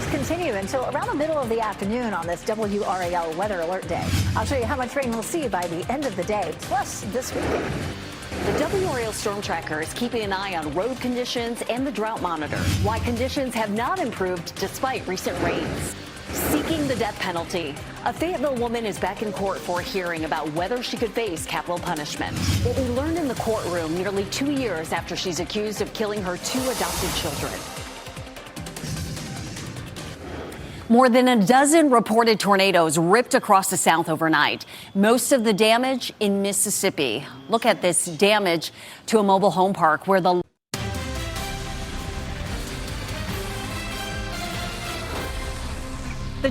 continue until around the middle of the afternoon on this WRAL weather alert day. I'll show you how much rain we'll see by the end of the day, plus this weekend. The WRAL Storm Tracker is keeping an eye on road conditions and the drought monitor. Why conditions have not improved despite recent rains. Seeking the death penalty. A Fayetteville woman is back in court for a hearing about whether she could face capital punishment. What we learned in the courtroom nearly 2 years after she's accused of killing her 2 adopted children. More than a dozen reported tornadoes ripped across the South overnight. Most of the damage in Mississippi. Look at this damage to a mobile home park where the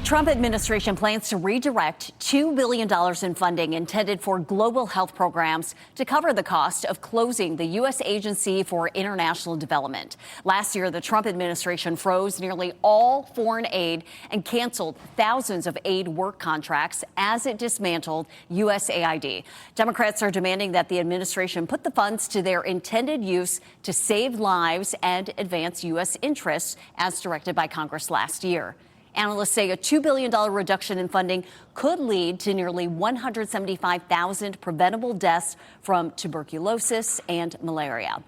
Trump administration plans to redirect $2 billion in funding intended for global health programs to cover the cost of closing the U.S. Agency for International Development. Last year, the Trump administration froze nearly all foreign aid and canceled thousands of aid work contracts as it dismantled USAID. Democrats are demanding that the administration put the funds to their intended use to save lives and advance U.S. interests as directed by Congress last year. Analysts say a $2 billion reduction in funding could lead to nearly 175,000 preventable deaths from tuberculosis and malaria.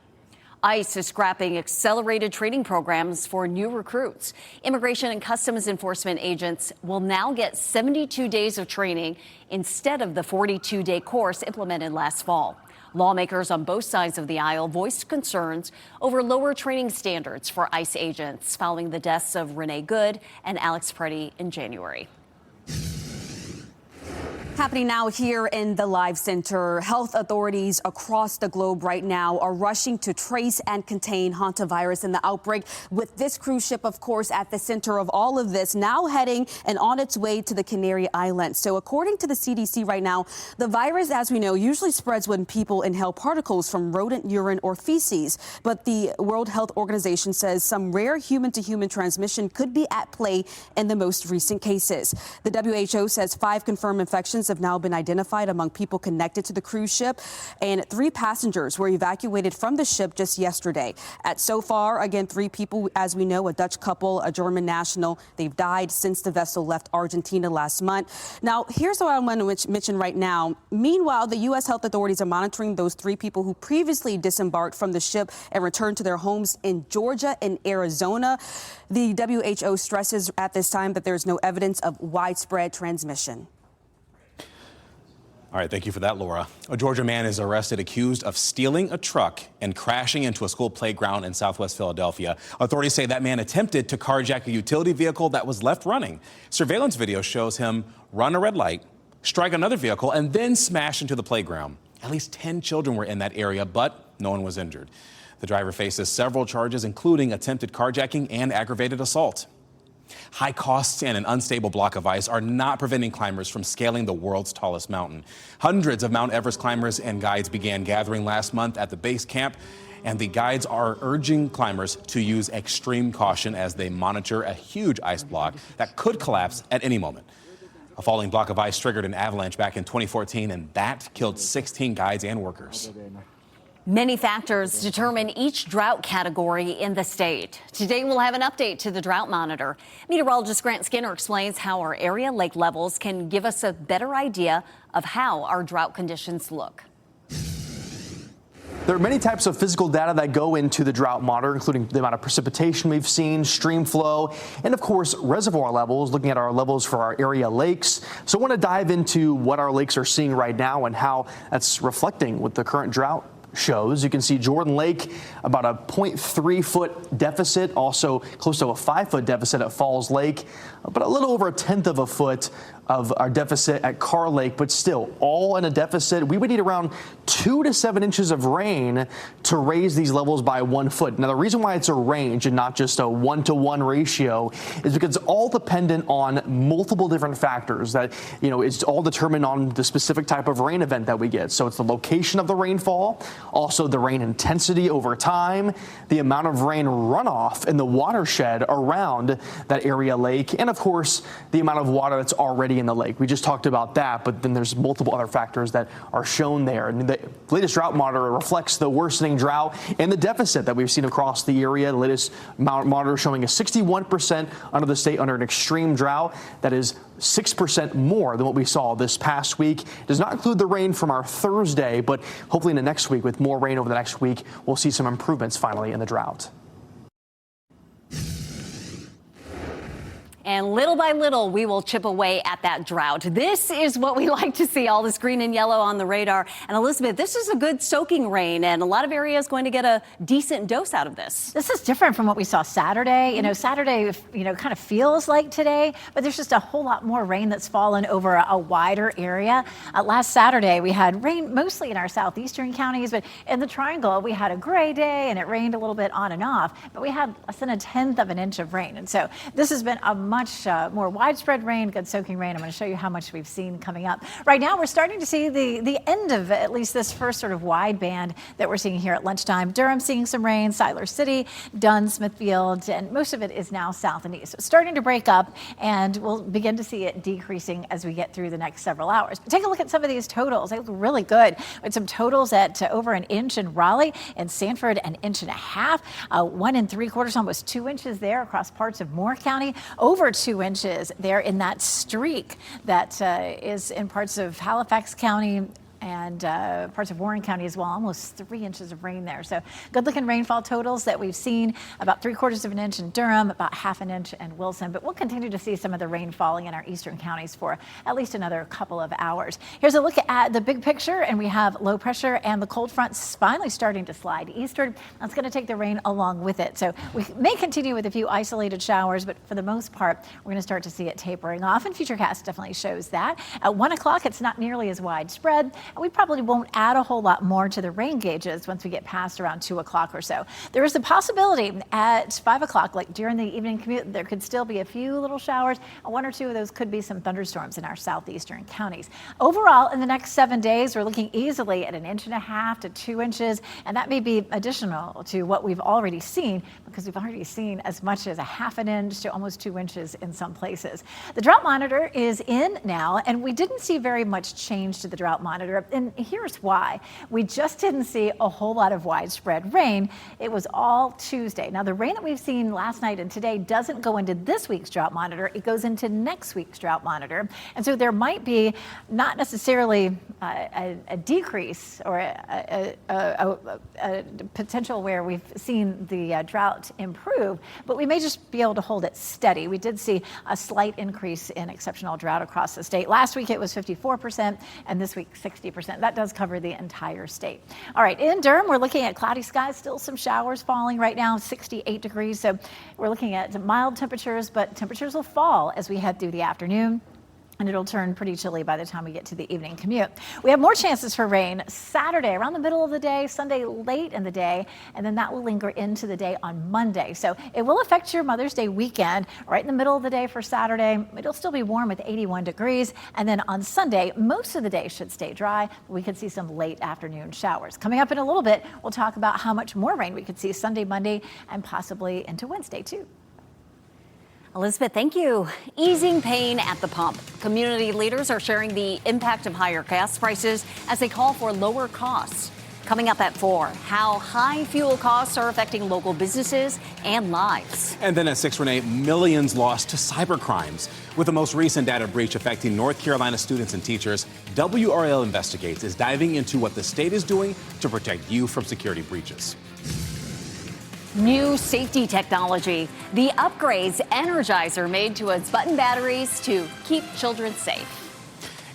ICE is scrapping accelerated training programs for new recruits. Immigration and Customs Enforcement agents will now get 72 days of training instead of the 42-day course implemented last fall. Lawmakers on both sides of the aisle voiced concerns over lower training standards for ICE agents following the deaths of Renee Good and Alex Preddy in January. Happening now here in the Live Center, health authorities across the globe right now are rushing to trace and contain hantavirus in the outbreak, with this cruise ship, of course, at the center of all of this, now heading and on its way to the Canary Islands. So according to the CDC right now, the virus, as we know, usually spreads when people inhale particles from rodent urine or feces. But the World Health Organization says some rare human-to-human transmission could be at play in the most recent cases. The WHO says 5 confirmed infections have now been identified among people connected to the cruise ship, and 3 passengers were evacuated from the ship just yesterday. So far, again, 3 people, as we know, a Dutch couple, a German national. They've died since the vessel left Argentina last month. Now, here's what I want to mention right now. Meanwhile, the U.S. health authorities are monitoring those 3 people who previously disembarked from the ship and returned to their homes in Georgia and Arizona. The WHO stresses at this time that there's no evidence of widespread transmission. All right, thank you for that, Laura. A Georgia man is arrested accused of stealing a truck and crashing into a school playground in southwest Philadelphia. Authorities say that man attempted to carjack a utility vehicle that was left running. Surveillance video shows him run a red light, strike another vehicle, and then smash into the playground. At least 10 children were in that area, but no one was injured. The driver faces several charges, including attempted carjacking and aggravated assault. High costs and an unstable block of ice are not preventing climbers from scaling the world's tallest mountain. Hundreds of Mount Everest climbers and guides began gathering last month at the base camp, and the guides are urging climbers to use extreme caution as they monitor a huge ice block that could collapse at any moment. A falling block of ice triggered an avalanche back in 2014, and that killed 16 guides and workers. Many factors determine each drought category in the state. Today, we'll have an update to the drought monitor. Meteorologist Grant Skinner explains how our area lake levels can give us a better idea of how our drought conditions look. There are many types of physical data that go into the drought monitor, including the amount of precipitation we've seen, stream flow, and of course, reservoir levels, looking at our levels for our area lakes. So I want to dive into what our lakes are seeing right now and how that's reflecting with the current drought shows. You can see Jordan Lake, about a 0.3 foot deficit, also close to a 5 foot deficit at Falls Lake, but a little over a 1/10 of a foot of our deficit at Carr Lake, but still all in a deficit. We would need around 2 to 7 inches of rain to raise these levels by 1 foot. Now, the reason why it's a range and not just a 1-to-1 ratio is because it's all dependent on multiple different factors that, it's all determined on the specific type of rain event that we get. So it's the location of the rainfall, also the rain intensity over time, the amount of rain runoff in the watershed around that area lake, and of course, the amount of water that's already in the lake. We just talked about that, but then there's multiple other factors that are shown there. And the latest drought monitor reflects the worsening drought and the deficit that we've seen across the area. The latest monitor showing a 61% under the state under an extreme drought. That is 6% more than what we saw this past week. It does not include the rain from our Thursday, but hopefully in the next week, with more rain over the next week, we'll see some improvements finally in the drought. And little by little, we will chip away at that drought. This is what we like to see, all this green and yellow on the radar. And Elizabeth, this is a good soaking rain, and a lot of areas going to get a decent dose out of this. This is different from what we saw Saturday. Saturday, kind of feels like today, but there's just a whole lot more rain that's fallen over a wider area. Last Saturday, we had rain mostly in our southeastern counties, but in the Triangle, we had a gray day and it rained a little bit on and off, but we had less than 1/10 of an inch of rain. And so this has been a much more widespread rain, good soaking rain. I'm going to show you how much we've seen coming up. Right now, we're starting to see the end of at least this first sort of wide band that we're seeing here at lunchtime. Durham seeing some rain, Siler City, Dunn, Smithfield, and most of it is now south and east. So it's starting to break up, and we'll begin to see it decreasing as we get through the next several hours. But take a look at some of these totals. They look really good. With some totals at over an inch in Raleigh and Sanford, 1.5 inches, 1 3/4, almost 2 inches there across parts of Moore County, over 2 inches there in that streak that is in parts of Halifax County and parts of Warren County as well, almost 3 inches of rain there. So good looking rainfall totals that we've seen, about 3/4 of an inch in Durham, about 1/2 inch in Wilson, but we'll continue to see some of the rain falling in our eastern counties for at least another couple of hours. Here's a look at the big picture, and we have low pressure and the cold front finally starting to slide eastward. That's going to take the rain along with it. So we may continue with a few isolated showers, but for the most part, we're going to start to see it tapering off, and Futurecast definitely shows that. At 1 o'clock, it's not nearly as widespread. We probably won't add a whole lot more to the rain gauges once we get past around 2 o'clock or so. There is a possibility at 5 o'clock, like during the evening commute, there could still be a few little showers. 1 or 2 of those could be some thunderstorms in our southeastern counties. Overall, in the next 7 days, we're looking easily at 1.5 to 2 inches, and that may be additional to what we've already seen, because we've already seen as much as 1/2 inch to almost 2 inches in some places. The drought monitor is in now, and we didn't see very much change to the drought monitor. And here's why. We just didn't see a whole lot of widespread rain. It was all Tuesday. Now, the rain that we've seen last night and today doesn't go into this week's drought monitor. It goes into next week's drought monitor. And so there might be not necessarily a decrease or a potential where we've seen the drought improve, but we may just be able to hold it steady. We did see a slight increase in exceptional drought across the state. Last week it was 54%, and this week 60%. That does cover the entire state. All right, in Durham, we're looking at cloudy skies, still some showers falling right now, 68 degrees. So we're looking at mild temperatures, but temperatures will fall as we head through the afternoon, and it'll turn pretty chilly by the time we get to the evening commute. We have more chances for rain Saturday around the middle of the day, Sunday late in the day, and then that will linger into the day on Monday. So it will affect your Mother's Day weekend right in the middle of the day for Saturday. It'll still be warm with 81 degrees. And then on Sunday, most of the day should stay dry. We could see some late afternoon showers. Coming up in a little bit, we'll talk about how much more rain we could see Sunday, Monday, and possibly into Wednesday too. Elizabeth, thank you. Easing pain at the pump. Community leaders are sharing the impact of higher gas prices as they call for lower costs. Coming up at 4, how high fuel costs are affecting local businesses and lives. And then at 6, Renee, millions lost to cybercrimes. With the most recent data breach affecting North Carolina students and teachers, WRAL Investigates is diving into what the state is doing to protect you from security breaches. New safety technology. The upgrades Energizer made to its button batteries to keep children safe.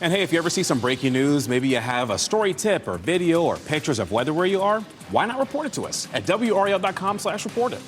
And hey, if you ever see some breaking news, maybe you have a story tip or video or pictures of weather where you are, why not report it to us at WRAL.com/report it.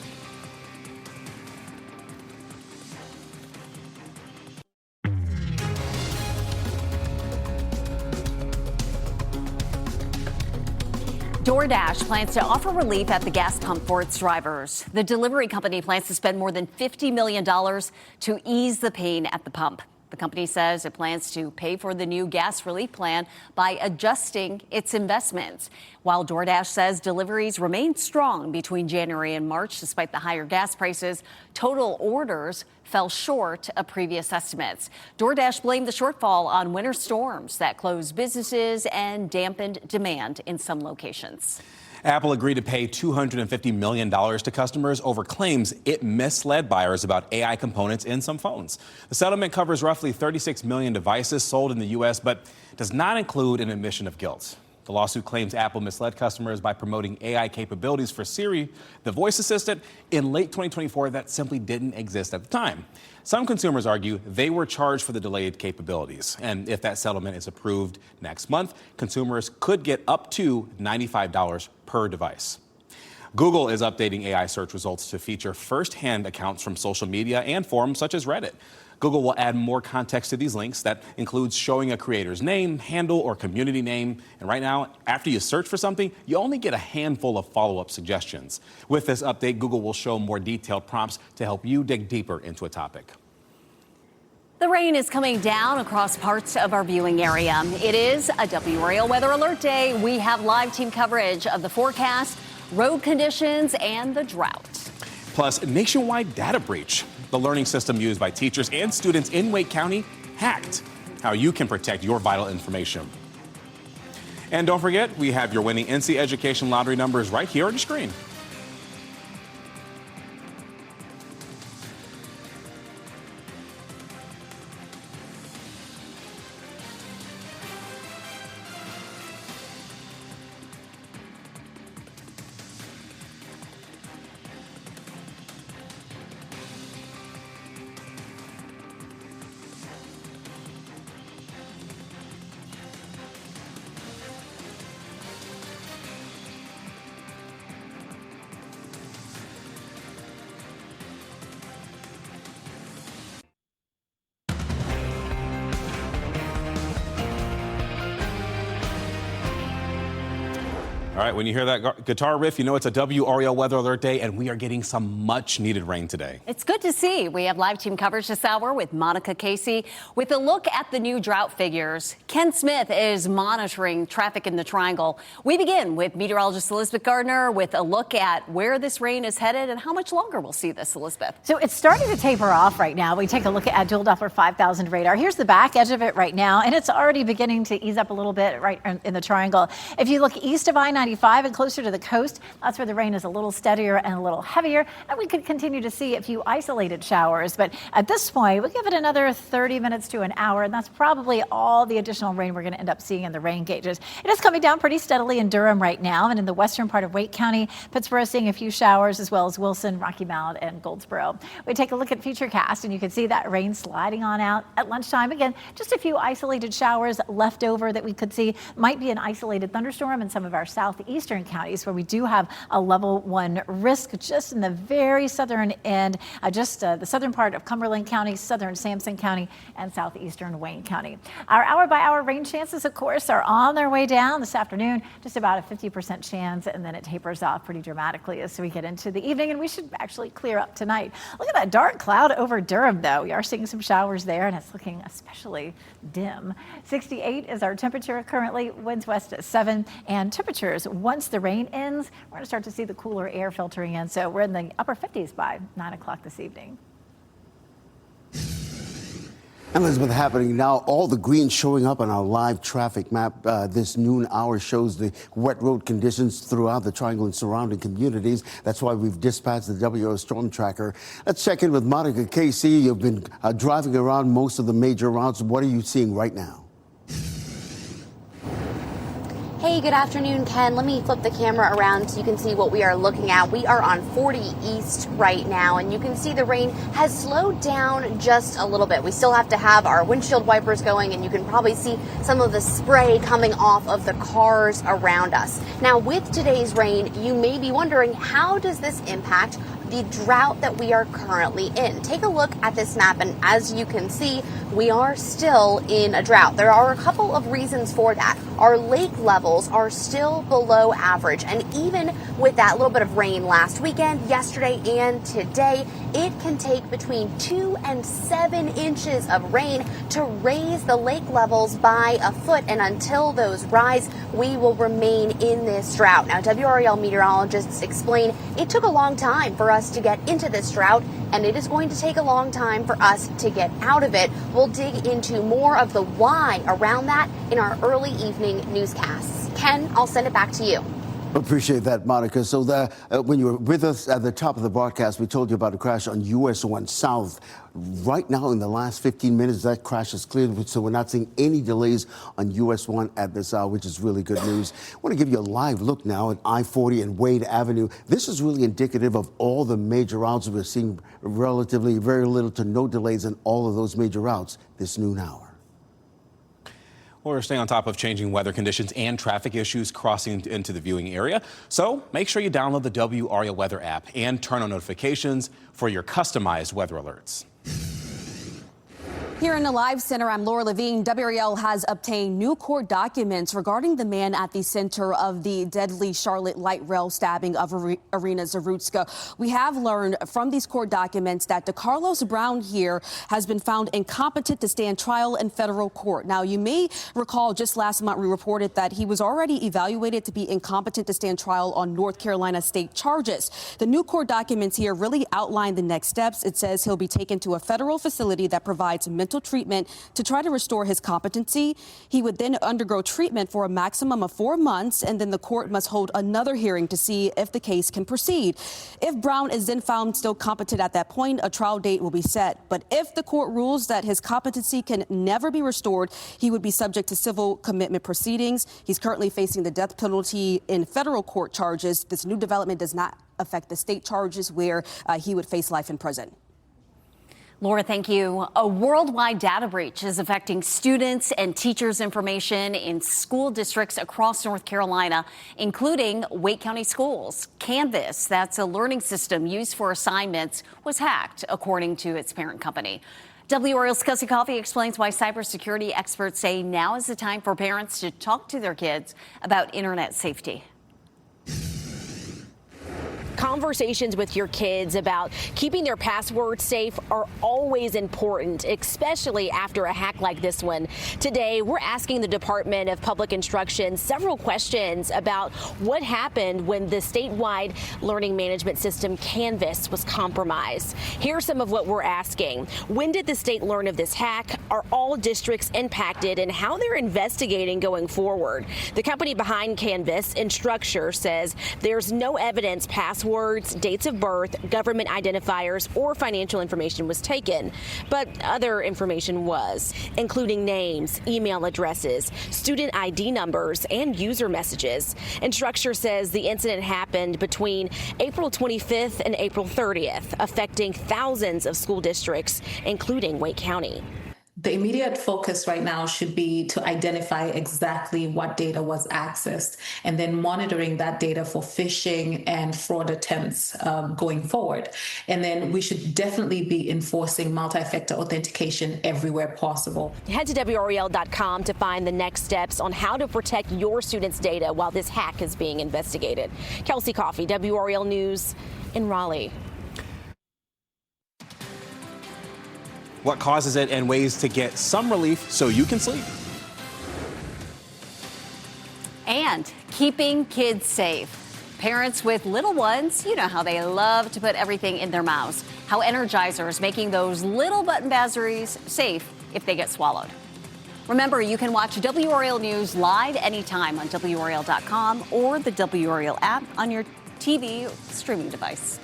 DoorDash plans to offer relief at the gas pump for its drivers. The delivery company plans to spend more than $50 million to ease the pain at the pump. The company says it plans to pay for the new gas relief plan by adjusting its investments. While DoorDash says deliveries remained strong between January and March despite the higher gas prices, total orders fell short of previous estimates. DoorDash blamed the shortfall on winter storms that closed businesses and dampened demand in some locations. Apple agreed to pay $250 million to customers over claims it misled buyers about AI components in some phones. The settlement covers roughly 36 million devices sold in the U.S., but does not include an admission of guilt. The lawsuit claims Apple misled customers by promoting AI capabilities for Siri, the voice assistant, in late 2024 that simply didn't exist at the time. Some consumers argue they were charged for the delayed capabilities. And if that settlement is approved next month, consumers could get up to $95 per device. Google is updating AI search results to feature first-hand accounts from social media and forums such as Reddit. Google will add more context to these links that includes showing a creator's name, handle, or community name. And right now, after you search for something, you only get a handful of follow-up suggestions. With this update, Google will show more detailed prompts to help you dig deeper into a topic. The rain is coming down across parts of our viewing area. It is a WRAL weather alert day. We have live team coverage of the forecast, road conditions, and the drought. Plus, nationwide data breach. The learning system used by teachers and students in Wake County hacked. How you can protect your vital information. And don't forget, we have your winning NC Education lottery numbers right here on your screen. All right, when you hear that guitar riff, you know it's a WRAL weather alert day, and we are getting some much needed rain today. It's good to see. We have live team coverage this hour with Monica Casey with a look at the new drought figures. Ken Smith is monitoring traffic in the Triangle. We begin with meteorologist Elizabeth Gardner with a look at where this rain is headed and how much longer we'll see this, Elizabeth. So it's starting to taper off right now. We take a look at dual Doppler 5000 radar. Here's the back edge of it right now, and it's already beginning to ease up a little bit right in the Triangle. If you look east of I-95 and closer to the coast, that's where the rain is a little steadier and a little heavier, and we could continue to see a few isolated showers. But at this point, we'll give it another 30 minutes to an hour, and that's probably all the additional rain we're going to end up seeing in the rain gauges. It is coming down pretty steadily in Durham right now, and in the western part of Wake County, Pittsburgh seeing a few showers, as well as Wilson, Rocky Mount, and Goldsboro. We take a look at Futurecast, and you can see that rain sliding on out at lunchtime. Again, just a few isolated showers left over that we could see. Might be an isolated thunderstorm in some of our southeastern counties where we do have a level 1 risk just in the very southern end, the southern part of Cumberland County, southern Sampson County, and southeastern Wayne County. Our hour-by-hour rain chances, of course, are on their way down this afternoon, just about a 50% chance, and then it tapers off pretty dramatically as we get into the evening, and we should actually clear up tonight. Look at that dark cloud over Durham, though. We are seeing some showers there, and it's looking especially dim. 68 is our temperature currently, winds west at 7, and temperatures, once the rain ends, we're going to start to see the cooler air filtering in, so we're in the upper 50s by 9 o'clock this evening. Elizabeth, happening now, all the green showing up on our live traffic map this noon hour shows the wet road conditions throughout the Triangle and surrounding communities. That's why we've dispatched the WRAL Storm Tracker. Let's check in with Monica Casey. You've been driving around most of the major routes. What are you seeing right now? Hey, good afternoon, Ken. Let me flip the camera around so you can see what we are looking at. We are on 40 East right now, and you can see the rain has slowed down just a little bit. We still have to have our windshield wipers going, and you can probably see some of the spray coming off of the cars around us. Now, with today's rain, you may be wondering, how does this impact the drought that we are currently in? Take a look at this map, and as you can see, we are still in a drought. There are a couple of reasons for that. our lake levels are still below average. And even with that little bit of rain last weekend, yesterday and today, it can take between 2 and 7 inches of rain to raise the lake levels by a foot. And until those rise, we will remain in this drought. Now, WRAL meteorologists explain it took a long time for us to get into this drought, and it is going to take a long time for us to get out of it. We'll dig into more of the why around that in our early evening newscasts. Ken, I'll send it back to you. Appreciate that, Monica. So when you were with us at the top of the broadcast, we told you about a crash on US 1 South. Right now, in the last 15 minutes, that crash is cleared, so we're not seeing any delays on US 1 at this hour, which is really good news. I want to give you a live look now at I-40 and Wade Avenue. This is really indicative of all the major routes. We're seeing relatively very little to no delays in all of those major routes this noon hour. We're staying on top of changing weather conditions and traffic issues crossing into the viewing area. So make sure you download the WRAL weather app and turn on notifications for your customized weather alerts. Here in the Live Center, I'm Laura Levine. WRAL has obtained new court documents regarding the man at the center of the deadly Charlotte light rail stabbing of Irina Zarutska. We have learned from these court documents that DeCarlos Brown here has been found incompetent to stand trial in federal court. Now, you may recall just last month we reported that he was already evaluated to be incompetent to stand trial on North Carolina state charges. The new court documents here really outline the next steps. It says he'll be taken to a federal facility that provides mental treatment to try to restore his competency. He would then undergo treatment for a maximum of 4 months, and then the court must hold another hearing to see if the case can proceed. If Brown is then found still competent at that point, a trial date will be set. But if the court rules that his competency can never be restored, he would be subject to civil commitment proceedings. He's currently facing the death penalty in federal court charges. This new development does not affect the state charges where he would face life in prison. Laura, thank you. A worldwide data breach is affecting students and teachers' information in school districts across North Carolina, including Wake County Schools. Canvas, that's a learning system used for assignments, was hacked, according to its parent company. WRAL's Kelsey Coffey explains why cybersecurity experts say now is the time for parents to talk to their kids about internet safety. Conversations with your kids about keeping their passwords safe are always important, especially after a hack like this one. Today, we're asking the Department of Public Instruction several questions about what happened when the statewide learning management system Canvas was compromised. Here's some of what we're asking. When did the state learn of this hack? Are all districts impacted, and how they're investigating going forward? The company behind Canvas, Instructure, says there's no evidence passwords, dates of birth, government identifiers, or financial information was taken, but other information was, including names, email addresses, student ID numbers, and user messages. Instructure says the incident happened between April 25th and April 30th, affecting thousands of school districts, including Wake County. The immediate focus right now should be to identify exactly what data was accessed and then monitoring that data for phishing and fraud attempts going forward. And then we should definitely be enforcing multi-factor authentication everywhere possible. Head to WRAL.com to find the next steps on how to protect your students' data while this hack is being investigated. Kelsey Coffey, WRAL News in Raleigh. What causes it and ways to get some relief so you can sleep. And keeping kids safe. Parents with little ones, you know how they love to put everything in their mouths. How Energizer is making those little button batteries safe if they get swallowed. Remember, you can watch WRAL News live anytime on WRAL.com or the WRAL app on your TV streaming device.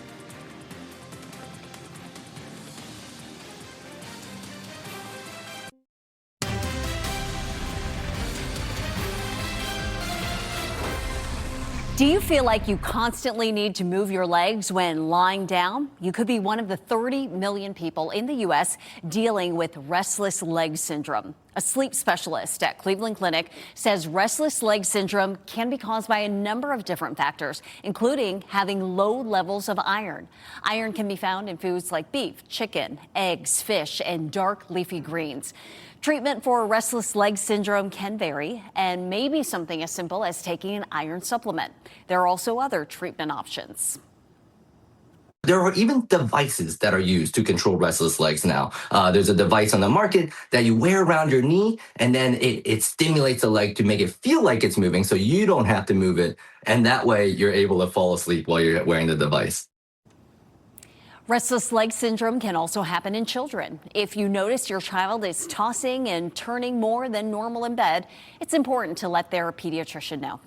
Do you feel like you constantly need to move your legs when lying down? You could be one of the 30 million people in the U.S. dealing with restless leg syndrome. A sleep specialist at Cleveland Clinic says restless leg syndrome can be caused by a number of different factors, including having low levels of iron. Iron can be found in foods like beef, chicken, eggs, fish, and dark leafy greens. Treatment for restless leg syndrome can vary and may be something as simple as taking an iron supplement. There are also other treatment options. There are even devices that are used to control restless legs now. There's a device on the market that you wear around your knee, and then it stimulates the leg to make it feel like it's moving so you don't have to move it. And that way you're able to fall asleep while you're wearing the device. Restless leg syndrome can also happen in children. If you notice your child is tossing and turning more than normal in bed, it's important to let their pediatrician know.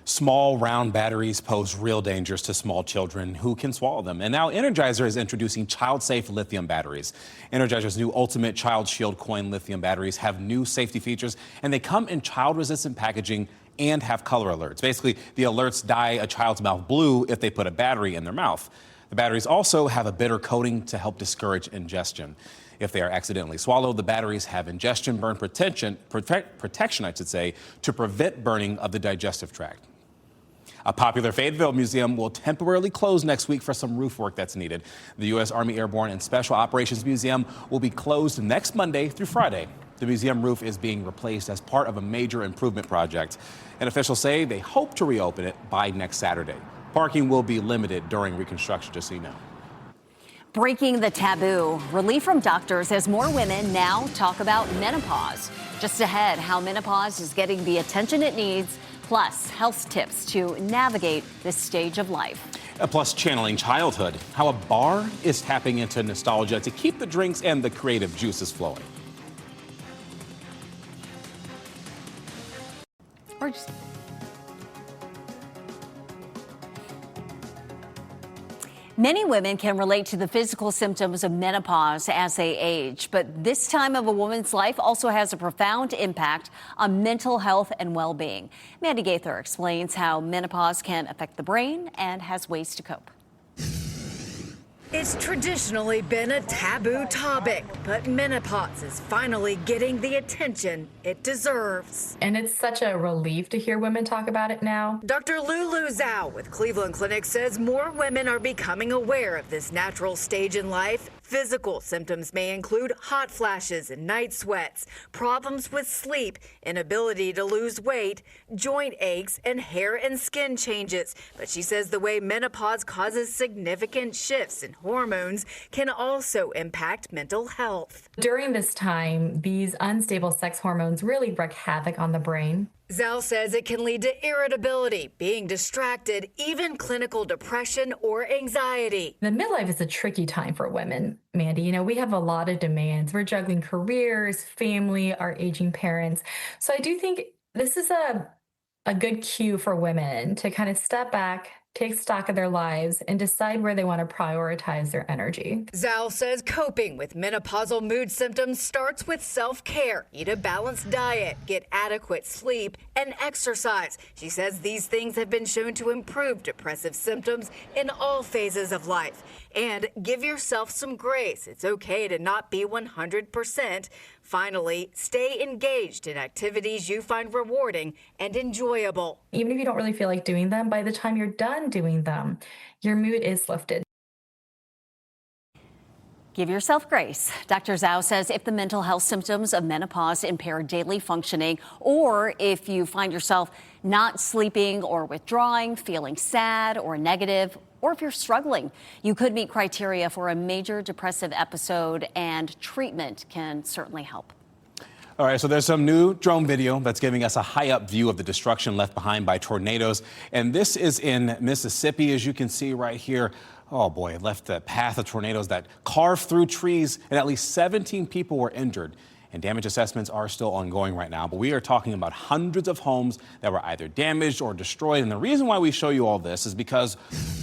Small round batteries pose real dangers to small children who can swallow them. And now Energizer is introducing child-safe lithium batteries. Energizer's new Ultimate Child Shield Coin lithium batteries have new safety features, and they come in child-resistant packaging and have color alerts. Basically, the alerts dye a child's mouth blue if they put a battery in their mouth. The batteries also have a bitter coating to help discourage ingestion. If they are accidentally swallowed, the batteries have ingestion burn protection, to prevent burning of the digestive tract. A popular Fayetteville museum will temporarily close next week for some roof work that's needed. The U.S. Army Airborne and Special Operations Museum will be closed next Monday through Friday. The museum roof is being replaced as part of a major improvement project, and officials say they hope to reopen it by next Saturday. Parking will be limited during reconstruction, just so you know. Breaking the taboo. Relief from doctors as more women now talk about menopause. Just ahead, how menopause is getting the attention it needs, plus health tips to navigate this stage of life. Plus channeling childhood, how a bar is tapping into nostalgia to keep the drinks and the creative juices flowing. Or just Many women can relate to the physical symptoms of menopause as they age, but this time of a woman's life also has a profound impact on mental health and well-being. Mandy Gaither explains how menopause can affect the brain and has ways to cope. It's traditionally been a taboo topic, but menopause is finally getting the attention it deserves. And it's such a relief to hear women talk about it now. Dr. Lulu Zhao with Cleveland Clinic says more women are becoming aware of this natural stage in life. Physical symptoms may include hot flashes and night sweats, problems with sleep, inability to lose weight, joint aches, and hair and skin changes. But she says the way menopause causes significant shifts in hormones can also impact mental health. During this time, these unstable sex hormones really wreak havoc on the brain. Zhao says it can lead to irritability, being distracted, even clinical depression or anxiety. The midlife is a tricky time for women, Mandy. You know, we have a lot of demands. We're juggling careers, family, our aging parents. So I do think this is a good cue for women to kind of step back, take stock of their lives, and decide where they want to prioritize their energy. Zhao says coping with menopausal mood symptoms starts with self-care. Eat a balanced diet, get adequate sleep, and exercise. She says these things have been shown to improve depressive symptoms in all phases of life. And give yourself some grace. It's okay to not be 100%. Finally, stay engaged in activities you find rewarding and enjoyable. Even if you don't really feel like doing them, by the time you're done doing them, your mood is lifted. Give yourself grace. Dr. Zhao says if the mental health symptoms of menopause impair daily functioning, or if you find yourself not sleeping or withdrawing, feeling sad or negative, or if you're struggling, you could meet criteria for a major depressive episode, and treatment can certainly help. All right, so there's some new drone video that's giving us a high-up view of the destruction left behind by tornadoes. And this is in Mississippi, as you can see right here. Oh boy, it left a path of tornadoes that carved through trees, and at least 17 people were injured. And damage assessments are still ongoing right now, but we are talking about hundreds of homes that were either damaged or destroyed. And the reason why we show you all this is because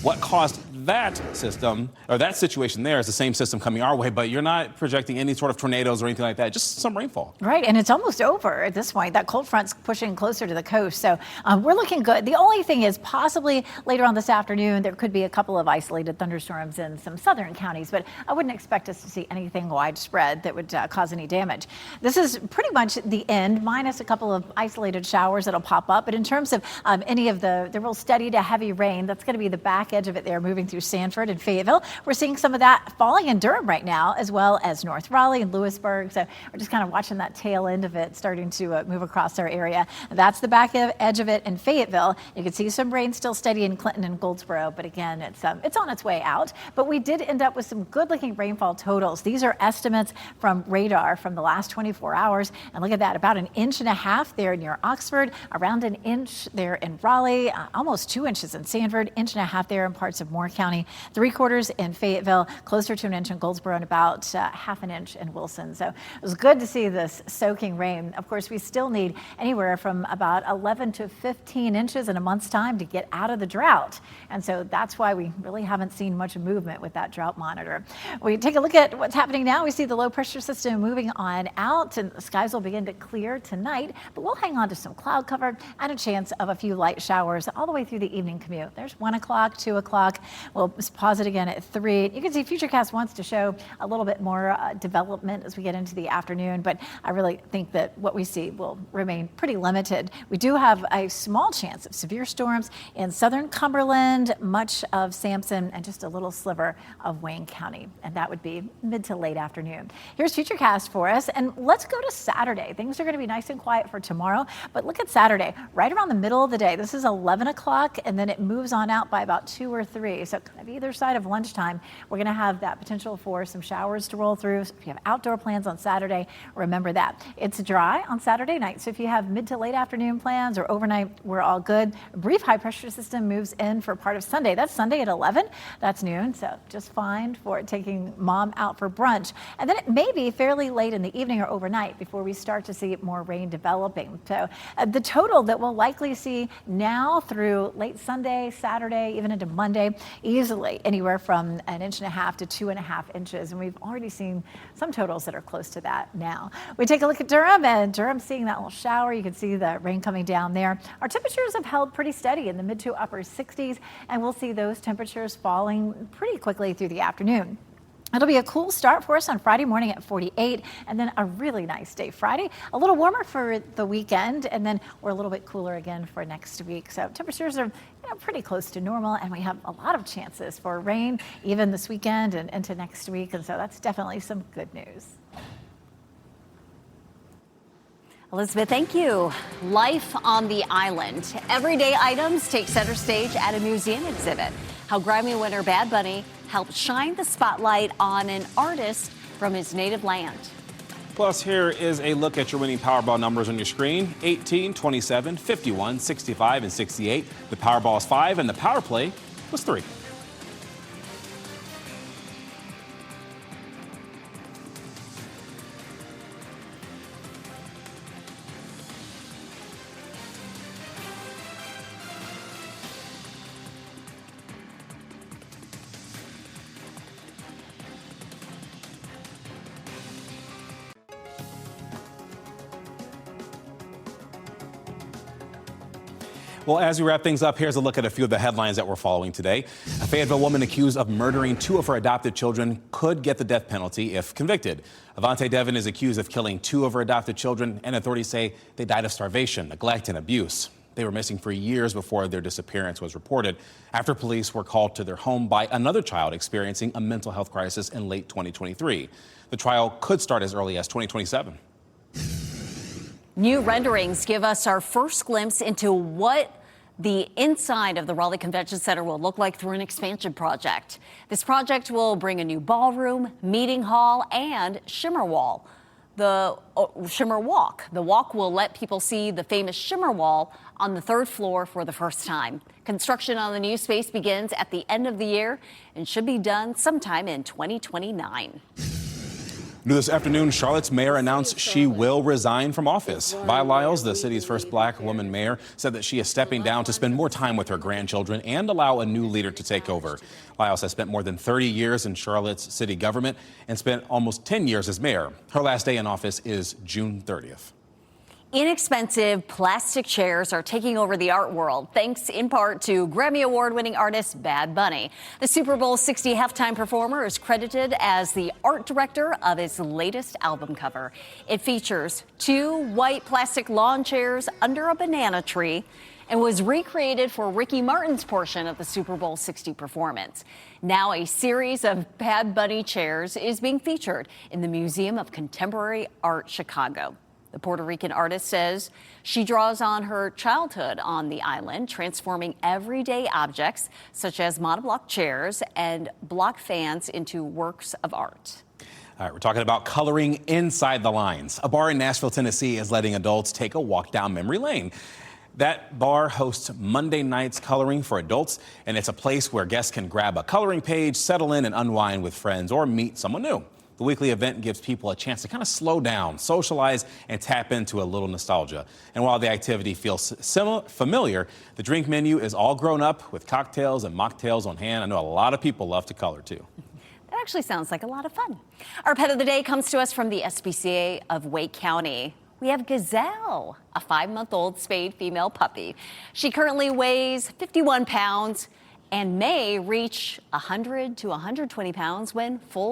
what caused that system, or that situation there, is the same system coming our way, but you're not projecting any sort of tornadoes or anything like that, just some rainfall. Right, and it's almost over at this point. That cold front's pushing closer to the coast, so we're looking good. The only thing is possibly later on this afternoon, there could be a couple of isolated thunderstorms in some southern counties, but I wouldn't expect us to see anything widespread that would cause any damage. This is pretty much the end, minus a couple of isolated showers that'll pop up. But in terms of any of the real steady to heavy rain, that's going to be the back edge of it there, moving through Sanford and Fayetteville. We're seeing some of that falling in Durham right now, as well as North Raleigh and Lewisburg. So we're just kind of watching that tail end of it starting to move across our area. That's the back edge of it in Fayetteville. You can see some rain still steady in Clinton and Goldsboro, but again, it's on its way out. But we did end up with some good-looking rainfall totals. These are estimates from radar from the last 24 hours. And look at that, about 1.5 inches there near Oxford, around 1 inch there in Raleigh, almost 2 inches in Sanford, 1.5 inches there in parts of Moore County, 3/4 in Fayetteville, closer to 1 inch in Goldsboro, and about 1/2 inch in Wilson. So it was good to see this soaking rain. Of course, we still need anywhere from about 11 to 15 inches in a month's time to get out of the drought. And so that's why we really haven't seen much movement with that drought monitor. We take a look at what's happening now. We see the low pressure system moving on out, and the skies will begin to clear tonight, but we'll hang on to some cloud cover and a chance of a few light showers all the way through the evening commute. There's 1 o'clock, 2 o'clock. We'll pause it again at 3. You can see Futurecast wants to show a little bit more development as we get into the afternoon, but I really think that what we see will remain pretty limited. We do have a small chance of severe storms in southern Cumberland, much of Sampson, and just a little sliver of Wayne County, and that would be mid to late afternoon. Here's Futurecast for us, and let's go to Saturday. Things are going to be nice and quiet for tomorrow, but look at Saturday, right around the middle of the day. This is 11 o'clock, and then it moves on out by about 2 or 3. So kind of either side of lunchtime, we're going to have that potential for some showers to roll through. So if you have outdoor plans on Saturday, remember that. It's dry on Saturday night, so if you have mid to late afternoon plans or overnight, we're all good. A brief high pressure system moves in for part of Sunday. That's Sunday at 11. That's noon, so just fine for taking mom out for brunch. And then it may be fairly late in the evening or overnight before we start to see more rain developing. So the total that we'll likely see now through late Sunday, Saturday, even into Monday, easily anywhere from 1.5 inches to 2.5 inches. And we've already seen some totals that are close to that now. We take a look at Durham, and Durham seeing that little shower. You can see the rain coming down there. Our temperatures have held pretty steady in the mid to upper 60s, and we'll see those temperatures falling pretty quickly through the afternoon. It'll be a cool start for us on Friday morning at 48, and then a really nice day Friday. A little warmer for the weekend, and then we're a little bit cooler again for next week. So temperatures are pretty close to normal, and we have a lot of chances for rain even this weekend and into next week, and so that's definitely some good news. Elizabeth, thank you. Life on the island. Everyday items take center stage at a museum exhibit. How Grammy winner Bad Bunny helped shine the spotlight on an artist from his native land. Plus, here is a look at your winning Powerball numbers on your screen: 18, 27, 51, 65, and 68. The Powerball is 5, and the Power Play was 3. Well, as we wrap things up, here's a look at a few of the headlines that we're following today. A Fayetteville woman accused of murdering 2 of her adopted children could get the death penalty if convicted. Avante Devon is accused of killing 2 of her adopted children, and authorities say they died of starvation, neglect, and abuse. They were missing for years before their disappearance was reported, after police were called to their home by another child experiencing a mental health crisis in late 2023. The trial could start as early as 2027. New renderings give us our first glimpse into what the inside of the Raleigh Convention Center will look like through an expansion project. This project will bring a new ballroom, meeting hall, and shimmer wall. The shimmer walk. The walk will let people see the famous shimmer wall on the 3rd floor for the first time. Construction on the new space begins at the end of the year and should be done sometime in 2029. New this afternoon, Charlotte's mayor announced she will resign from office. Vi Lyles, the city's first black woman mayor, said that she is stepping down to spend more time with her grandchildren and allow a new leader to take over. Lyles has spent more than 30 years in Charlotte's city government and spent almost 10 years as mayor. Her last day in office is June 30th. Inexpensive plastic chairs are taking over the art world, thanks in part to Grammy Award-winning artist Bad Bunny. The Super Bowl 60 halftime performer is credited as the art director of his latest album cover. It features 2 white plastic lawn chairs under a banana tree and was recreated for Ricky Martin's portion of the Super Bowl 60 performance. Now a series of Bad Bunny chairs is being featured in the Museum of Contemporary Art, Chicago. The Puerto Rican artist says she draws on her childhood on the island, transforming everyday objects such as monoblock chairs and block fans into works of art. All right, we're talking about coloring inside the lines. A bar in Nashville, Tennessee is letting adults take a walk down memory lane. That bar hosts Monday nights coloring for adults, and it's a place where guests can grab a coloring page, settle in and unwind with friends or meet someone new. The weekly event gives people a chance to kind of slow down, socialize, and tap into a little nostalgia. And while the activity feels familiar, the drink menu is all grown up with cocktails and mocktails on hand. I know a lot of people love to color too. That actually sounds like a lot of fun. Our pet of the day comes to us from the SPCA of Wake County. We have Gazelle, a 5-month-old spayed female puppy. She currently weighs 51 pounds and may reach 100 to 120 pounds when full